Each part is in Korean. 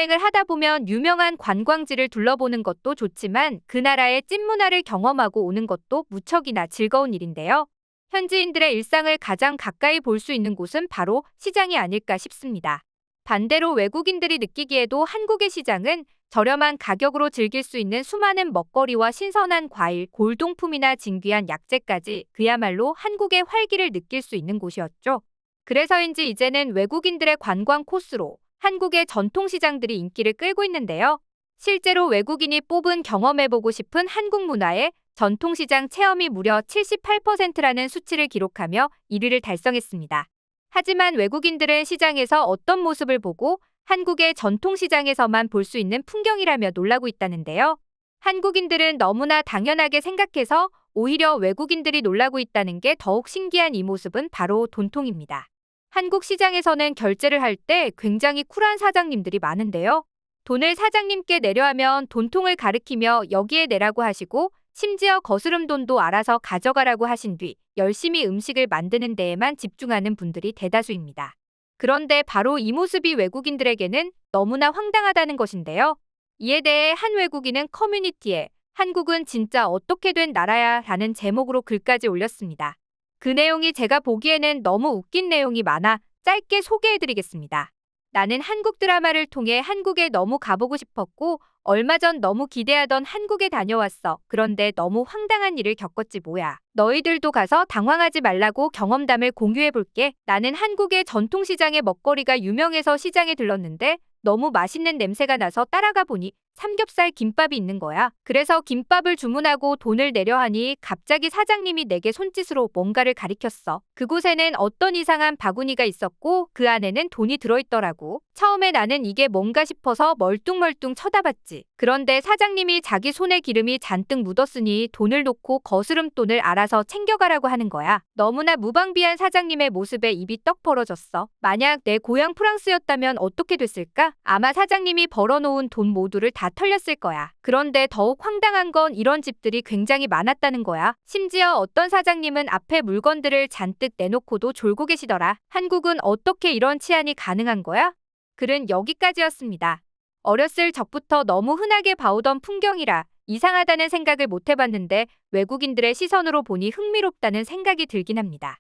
여행을 하다 보면 유명한 관광지를 둘러보는 것도 좋지만 그 나라의 찐문화를 경험하고 오는 것도 무척이나 즐거운 일인데요. 현지인들의 일상을 가장 가까이 볼 수 있는 곳은 바로 시장이 아닐까 싶습니다. 반대로 외국인들이 느끼기에도 한국의 시장은 저렴한 가격으로 즐길 수 있는 수많은 먹거리와 신선한 과일, 골동품이나 진귀한 약재까지 그야말로 한국의 활기를 느낄 수 있는 곳이었죠. 그래서인지 이제는 외국인들의 관광 코스로 한국의 전통시장들이 인기를 끌고 있는데요. 실제로 외국인이 뽑은 경험해보고 싶은 한국 문화의 전통시장 체험이 무려 78%라는 수치를 기록하며 1위를 달성했습니다. 하지만 외국인들은 시장에서 어떤 모습을 보고 한국의 전통시장에서만 볼 수 있는 풍경이라며 놀라고 있다는데요. 한국인들은 너무나 당연하게 생각해서 오히려 외국인들이 놀라고 있다는 게 더욱 신기한 이 모습은 바로 돈통입니다. 한국 시장에서는 결제를 할 때 굉장히 쿨한 사장님들이 많은데요. 돈을 사장님께 내려 하면 돈통을 가리키며 여기에 내라고 하시고 심지어 거스름 돈도 알아서 가져가라고 하신 뒤 열심히 음식을 만드는 데에만 집중하는 분들이 대다수입니다. 그런데 바로 이 모습이 외국인들에게는 너무나 황당하다는 것인데요. 이에 대해 한 외국인은 커뮤니티에 "한국은 진짜 어떻게 된 나라야" 라는 제목으로 글까지 올렸습니다. 그 내용이 제가 보기에는 너무 웃긴 내용이 많아 짧게 소개해드리겠습니다. "나는 한국 드라마를 통해 한국에 너무 가보고 싶었고 얼마 전 너무 기대하던 한국에 다녀왔어. 그런데 너무 황당한 일을 겪었지 뭐야. 너희들도 가서 당황하지 말라고 경험담을 공유해볼게. 나는 한국의 전통시장의 먹거리가 유명해서 시장에 들렀는데 너무 맛있는 냄새가 나서 따라가 보니 삼겹살 김밥이 있는 거야. 그래서 김밥을 주문하고 돈을 내려 하니 갑자기 사장님이 내게 손짓으로 뭔가를 가리켰어. 그곳에는 어떤 이상한 바구니가 있었고 그 안에는 돈이 들어있더라고. 처음에 나는 이게 뭔가 싶어서 멀뚱멀뚱 쳐다봤지. 그런데 사장님이 자기 손에 기름이 잔뜩 묻었으니 돈을 놓고 거스름돈을 알아서 챙겨가라고 하는 거야. 너무나 무방비한 사장님의 모습에 입이 떡 벌어졌어. 만약 내 고향 프랑스였다면 어떻게 됐을까? 아마 사장님이 벌어놓은 돈 모두를 다 털렸을 거야. 그런데 더욱 황당한 건 이런 집들이 굉장히 많았다는 거야. 심지어 어떤 사장님은 앞에 물건들을 잔뜩 내놓고도 졸고 계시더라. 한국은 어떻게 이런 치안이 가능한 거야? 글은 여기까지였습니다. 어렸을 적부터 너무 흔하게 봐오던 풍경이라 이상하다는 생각을 못 해봤는데 외국인들의 시선으로 보니 흥미롭다는 생각이 들긴 합니다.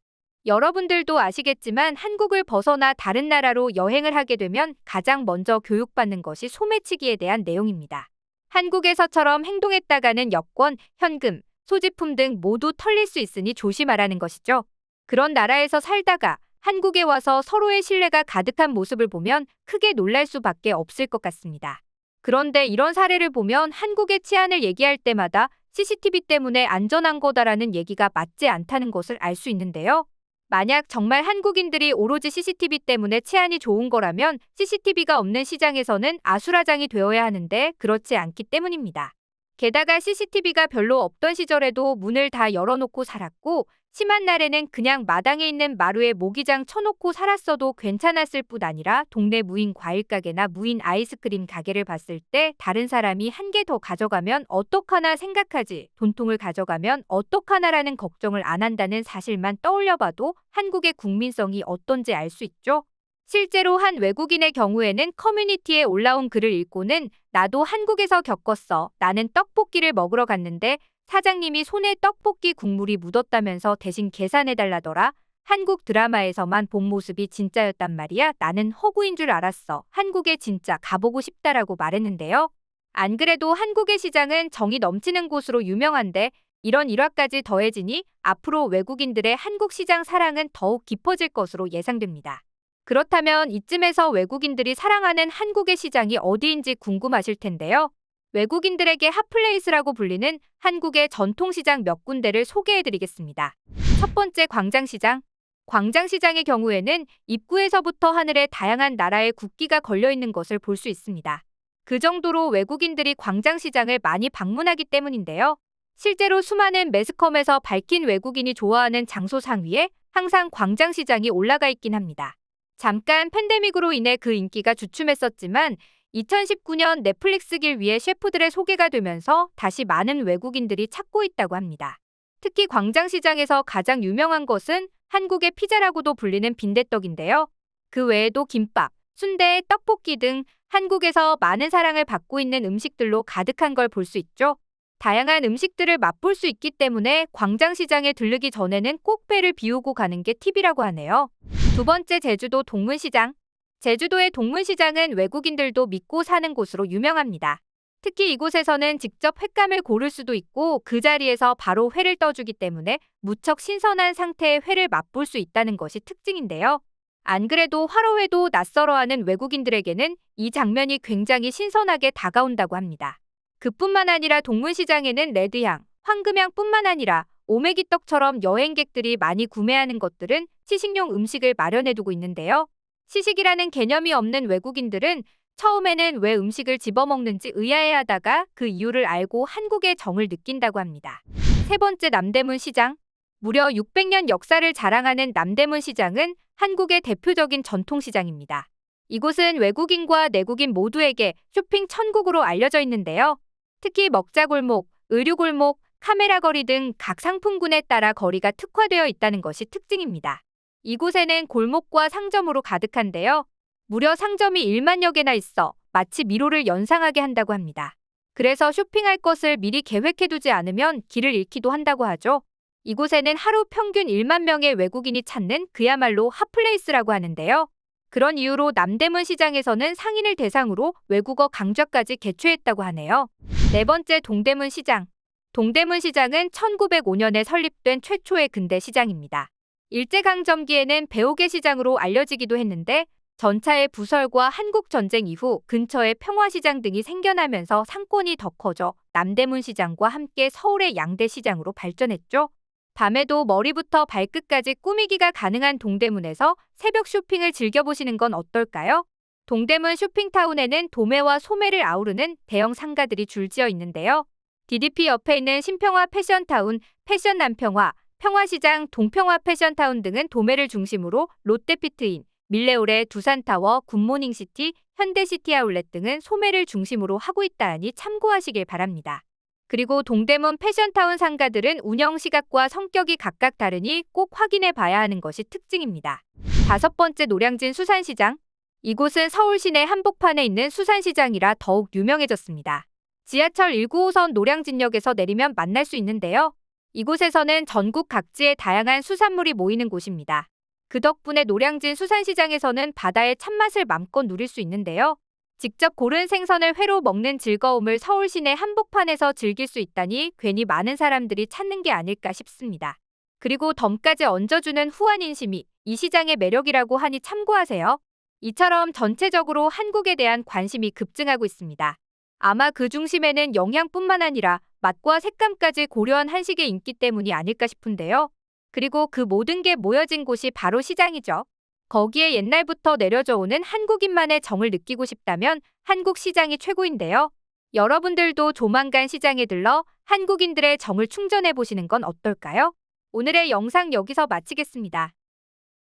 여러분들도 아시겠지만 한국을 벗어나 다른 나라로 여행을 하게 되면 가장 먼저 교육받는 것이 소매치기에 대한 내용입니다. 한국에서처럼 행동했다가는 여권, 현금, 소지품 등 모두 털릴 수 있으니 조심하라는 것이죠. 그런 나라에서 살다가 한국에 와서 서로의 신뢰가 가득한 모습을 보면 크게 놀랄 수밖에 없을 것 같습니다. 그런데 이런 사례를 보면 한국의 치안을 얘기할 때마다 CCTV 때문에 안전한 거다라는 얘기가 맞지 않다는 것을 알 수 있는데요. 만약 정말 한국인들이 오로지 CCTV 때문에 치안이 좋은 거라면 CCTV가 없는 시장에서는 아수라장이 되어야 하는데 그렇지 않기 때문입니다. 게다가 CCTV가 별로 없던 시절에도 문을 다 열어놓고 살았고 심한 날에는 그냥 마당에 있는 마루에 모기장 쳐놓고 살았어도 괜찮았을 뿐 아니라 동네 무인 과일가게나 무인 아이스크림 가게를 봤을 때 다른 사람이 한 개 더 가져가면 어떡하나 생각하지 돈통을 가져가면 어떡하나라는 걱정을 안 한다는 사실만 떠올려봐도 한국의 국민성이 어떤지 알 수 있죠. 실제로 한 외국인의 경우에는 커뮤니티에 올라온 글을 읽고는 "나도 한국에서 겪었어. 나는 떡볶이를 먹으러 갔는데 사장님이 손에 떡볶이 국물이 묻었다면서 대신 계산해달라더라. 한국 드라마에서만 본 모습이 진짜였단 말이야. 나는 허구인 줄 알았어. 한국에 진짜 가보고 싶다라고 말했는데요. 안 그래도 한국의 시장은 정이 넘치는 곳으로 유명한데 이런 일화까지 더해지니 앞으로 외국인들의 한국 시장 사랑은 더욱 깊어질 것으로 예상됩니다. 그렇다면 이쯤에서 외국인들이 사랑하는 한국의 시장이 어디인지 궁금하실 텐데요. 외국인들에게 핫플레이스라고 불리는 한국의 전통시장 몇 군데를 소개해드리겠습니다. 첫 번째, 광장시장. 광장시장의 경우에는 입구에서부터 하늘에 다양한 나라의 국기가 걸려있는 것을 볼 수 있습니다. 그 정도로 외국인들이 광장시장을 많이 방문하기 때문인데요. 실제로 수많은 매스컴에서 밝힌 외국인이 좋아하는 장소 상위에 항상 광장시장이 올라가 있긴 합니다. 잠깐 팬데믹으로 인해 그 인기가 주춤했었지만 2019년 넷플릭스길 위에 셰프들의 소개가 되면서 다시 많은 외국인들이 찾고 있다고 합니다. 특히 광장시장에서 가장 유명한 것은 한국의 피자라고도 불리는 빈대떡인데요. 그 외에도 김밥, 순대, 떡볶이 등 한국에서 많은 사랑을 받고 있는 음식들로 가득한 걸 볼 수 있죠. 다양한 음식들을 맛볼 수 있기 때문에 광장시장에 들르기 전에는 꼭 배를 비우고 가는 게 팁이라고 하네요. 두 번째, 제주도 동문시장. 제주도의 동문시장은 외국인들도 믿고 사는 곳으로 유명합니다. 특히 이곳에서는 직접 횟감을 고를 수도 있고 그 자리에서 바로 회를 떠주기 때문에 무척 신선한 상태의 회를 맛볼 수 있다는 것이 특징인데요. 안 그래도 화로회도 낯설어하는 외국인들에게는 이 장면이 굉장히 신선하게 다가온다고 합니다. 그뿐만 아니라 동문시장에는 레드향, 황금향뿐만 아니라 오메기떡처럼 여행객들이 많이 구매하는 것들은 시식용 음식을 마련해두고 있는데요. 시식이라는 개념이 없는 외국인들은 처음에는 왜 음식을 집어먹는지 의아해하다가 그 이유를 알고 한국의 정을 느낀다고 합니다. 세 번째, 남대문 시장. 무려 600년 역사를 자랑하는 남대문 시장은 한국의 대표적인 전통시장입니다. 이곳은 외국인과 내국인 모두에게 쇼핑 천국으로 알려져 있는데요. 특히 먹자골목, 의류골목, 카메라거리 등 각 상품군에 따라 거리가 특화되어 있다는 것이 특징입니다. 이곳에는 골목과 상점으로 가득한데요. 무려 상점이 1만여 개나 있어 마치 미로를 연상하게 한다고 합니다. 그래서 쇼핑할 것을 미리 계획해두지 않으면 길을 잃기도 한다고 하죠. 이곳에는 하루 평균 1만 명의 외국인이 찾는 그야말로 핫플레이스라고 하는데요. 그런 이유로 남대문 시장에서는 상인을 대상으로 외국어 강좌까지 개최했다고 하네요. 네 번째, 동대문 시장. 동대문 시장은 1905년에 설립된 최초의 근대 시장입니다. 일제강점기에는 배옥의 시장으로 알려지기도 했는데 전차의 부설과 한국전쟁 이후 근처에 평화시장 등이 생겨나면서 상권이 더 커져 남대문 시장과 함께 서울의 양대 시장으로 발전했죠. 밤에도 머리부터 발끝까지 꾸미기가 가능한 동대문에서 새벽 쇼핑을 즐겨보시는 건 어떨까요? 동대문 쇼핑타운에는 도매와 소매를 아우르는 대형 상가들이 줄지어 있는데요. DDP 옆에 있는 신평화 패션타운, 패션 남평화, 평화시장, 동평화 패션타운 등은 도매를 중심으로 롯데피트인, 밀레올의 두산타워, 굿모닝시티, 현대시티 아울렛 등은 소매를 중심으로 하고 있다니 참고하시길 바랍니다. 그리고 동대문 패션타운 상가들은 운영 시각과 성격이 각각 다르니 꼭 확인해 봐야 하는 것이 특징입니다. 다섯 번째, 노량진 수산시장. 이곳은 서울 시내 한복판에 있는 수산시장이라 더욱 유명해졌습니다. 지하철 195선 노량진역에서 내리면 만날 수 있는데요. 이곳에서는 전국 각지의 다양한 수산물이 모이는 곳입니다. 그 덕분에 노량진 수산시장에서는 바다의 참맛을 맘껏 누릴 수 있는데요. 직접 고른 생선을 회로 먹는 즐거움을 서울 시내 한복판에서 즐길 수 있다니 괜히 많은 사람들이 찾는 게 아닐까 싶습니다. 그리고 덤까지 얹어주는 후한 인심이 이 시장의 매력이라고 하니 참고하세요. 이처럼 전체적으로 한국에 대한 관심이 급증하고 있습니다. 아마 그 중심에는 영양뿐만 아니라 맛과 색감까지 고려한 한식의 인기 때문이 아닐까 싶은데요. 그리고 그 모든 게 모여진 곳이 바로 시장이죠. 거기에 옛날부터 내려져 오는 한국인만의 정을 느끼고 싶다면 한국 시장이 최고인데요. 여러분들도 조만간 시장에 들러 한국인들의 정을 충전해 보시는 건 어떨까요? 오늘의 영상 여기서 마치겠습니다.